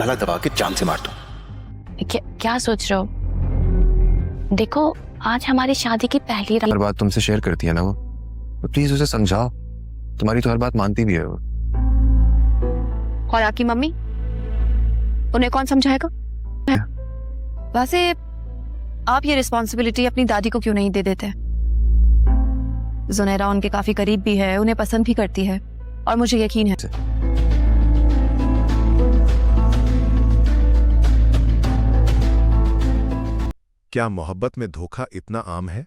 गला दबा के जान से मार दूं। क्या सोच रहे हो? देखो, आज हमारी शादी की पहली रात। हर बात तुमसे शेयर करती है ना वो, तो प्लीज उसे समझाओ। तुम्हारी तो हर बात मानती भी है वो। और आपकी मम्मी, उन्हें कौन समझाएगा? वैसे आप ये रिस्पॉन्सिबिलिटी अपनी दादी को क्यों नहीं दे देते? जुनैरा उनके काफी करीब भी है, उन्हें पसंद भी करती है, और मुझे यकीन है। क्या मोहब्बत में धोखा इतना आम है?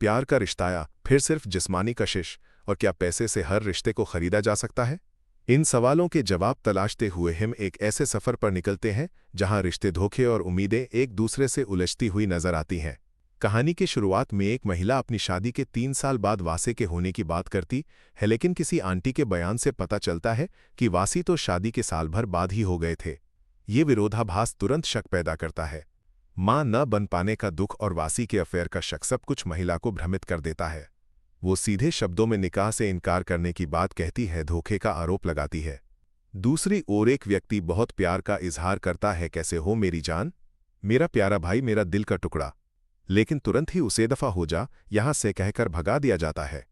प्यार का रिश्ताया फिर सिर्फ जिस्मानी कशिश, और क्या पैसे से हर रिश्ते को खरीदा जा सकता है? इन सवालों के जवाब तलाशते हुए हम एक ऐसे सफर पर निकलते हैं जहां रिश्ते, धोखे और उम्मीदें एक दूसरे से उलझती हुई नजर आती हैं। कहानी की शुरुआत में एक महिला अपनी शादी के 3 साल बाद वासे के होने की बात करती है, लेकिन किसी आंटी के बयान से पता चलता है कि वासी तो शादी के साल भर बाद ही हो गए थे। ये विरोधाभास तुरंत शक पैदा करता है। मां न बन पाने का दुख और वासी के अफेयर का शक सब कुछ महिला को भ्रमित कर देता है। वो सीधे शब्दों में निकाह से इनकार करने की बात कहती है, धोखे का आरोप लगाती है। दूसरी ओर एक व्यक्ति बहुत प्यार का इजहार करता है, कैसे हो मेरी जान, मेरा प्यारा भाई, मेरा दिल का टुकड़ा, लेकिन तुरंत ही उसे दफा हो जा यहां से कहकर भगा दिया जाता है।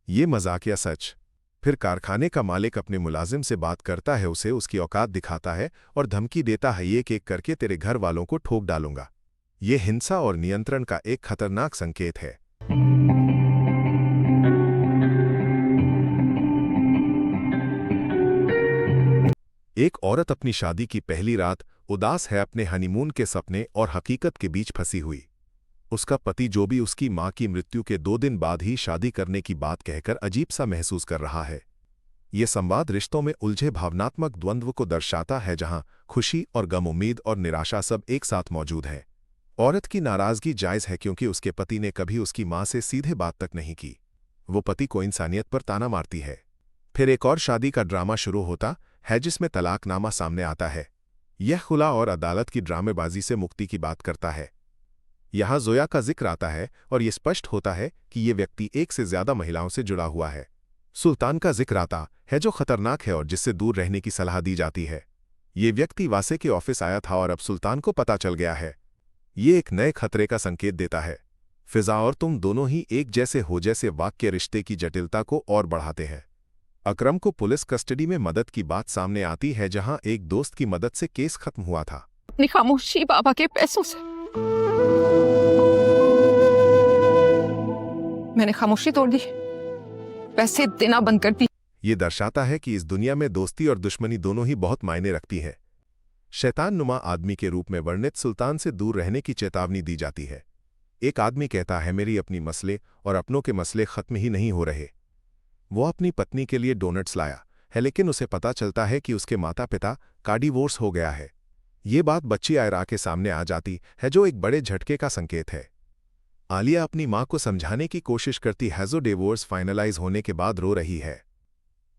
ये मजाक या सच? फिर कारखाने का मालिक अपने मुलाजिम से बात करता है, उसे उसकी औकात दिखाता है और धमकी देता है, एक एक करके तेरे घर वालों को ठोक डालूंगा। ये हिंसा और नियंत्रण का एक खतरनाक संकेत है। एक औरत अपनी शादी की पहली रात उदास है, अपने हनीमून के सपने और हकीकत के बीच फंसी हुई। उसका पति जो भी उसकी मां की मृत्यु के 2 दिन बाद ही शादी करने की बात कहकर अजीब सा महसूस कर रहा है। ये संवाद रिश्तों में उलझे भावनात्मक द्वंद्व को दर्शाता है, जहां खुशी और गम, उम्मीद और निराशा सब एक साथ मौजूद है। औरत की नाराजगी जायज है क्योंकि उसके पति ने कभी उसकी मां से सीधे बात तक नहीं की। वो पति को इंसानियत पर ताना मारती है। फिर एक और शादी का ड्रामा शुरू होता है जिसमें तलाकनामा सामने आता है। यह खुला और अदालत की ड्रामेबाजी से मुक्ति की बात करता है। यहां जोया का जिक्र आता है और यह स्पष्ट होता है कि यह व्यक्ति एक से ज्यादा महिलाओं से जुड़ा हुआ है। सुल्तान का जिक्र आता है जो खतरनाक है और जिससे दूर रहने की सलाह दी जाती है। ये व्यक्ति वासे के ऑफिस आया था और अब सुल्तान को पता चल गया है। ये एक नए खतरे का संकेत देता है। फिजा और तुम दोनों ही एक जैसे हो जैसे वाक्य रिश्ते की जटिलता को और बढ़ाते हैं। अकरम को पुलिस कस्टडी में मदद की बात सामने आती है, जहां एक दोस्त की मदद से केस खत्म हुआ था। अपनी खामोशी बाबा के पैसों से मैंने खामोशी तोड़ दी, पैसे देना बंद कर दी। ये दर्शाता है कि इस दुनिया में दोस्ती और दुश्मनी दोनों ही बहुत मायने रखती है। शैतान नुमा आदमी के रूप में वर्णित सुल्तान से दूर रहने की चेतावनी दी जाती है। एक आदमी कहता है, मेरी अपनी मसले और अपनों के मसले खत्म ही नहीं हो रहे। वो अपनी पत्नी के लिए डोनट्स लाया है, लेकिन उसे पता चलता है कि उसके माता पिता का डिवोर्स हो गया है। ये बात बच्ची आयरा के सामने आ जाती है, जो एक बड़े झटके का संकेत है। आलिया अपनी मां को समझाने की कोशिश करती है, जो डिवोर्स फाइनलाइज होने के बाद रो रही है।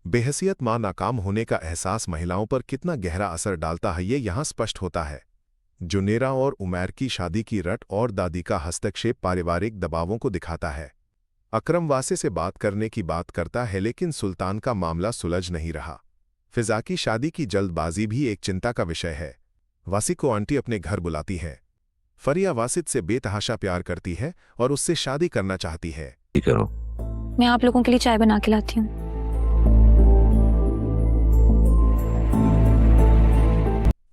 बेहसियत मां नाकाम होने का एहसास महिलाओं पर कितना गहरा असर डालता है, ये यहां स्पष्ट होता है। जुनेरा और उमैर की शादी की रट और दादी का हस्तक्षेप पारिवारिक दबावों को दिखाता है। अकरम वासे से बात करने की बात करता है, लेकिन सुल्तान का मामला सुलझ नहीं रहा। फिजा की शादी की जल्दबाजी भी एक चिंता का विषय है। वासी को आंटी अपने घर बुलाती है। फरिया वासिद से बेतहाशा प्यार करती है और उससे शादी करना चाहती है। करो, मैं आप लोगों के लिए चाय बना के लाती हूँ।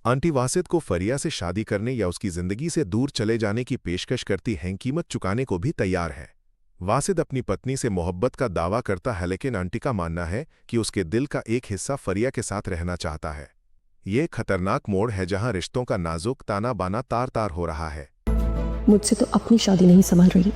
आंटी वासिद को फरिया से शादी करने या उसकी जिंदगी से दूर चले जाने की पेशकश करती हैं, कीमत चुकाने को भी तैयार है। वासिद अपनी पत्नी से मोहब्बत का दावा करता है, लेकिन आंटी का मानना है कि उसके दिल का एक हिस्सा फरिया के साथ रहना चाहता है। ये खतरनाक मोड़ है जहां रिश्तों का नाजुक ताना बाना तार तार हो रहा है। मुझसे तो अपनी शादी नहीं संभल रही,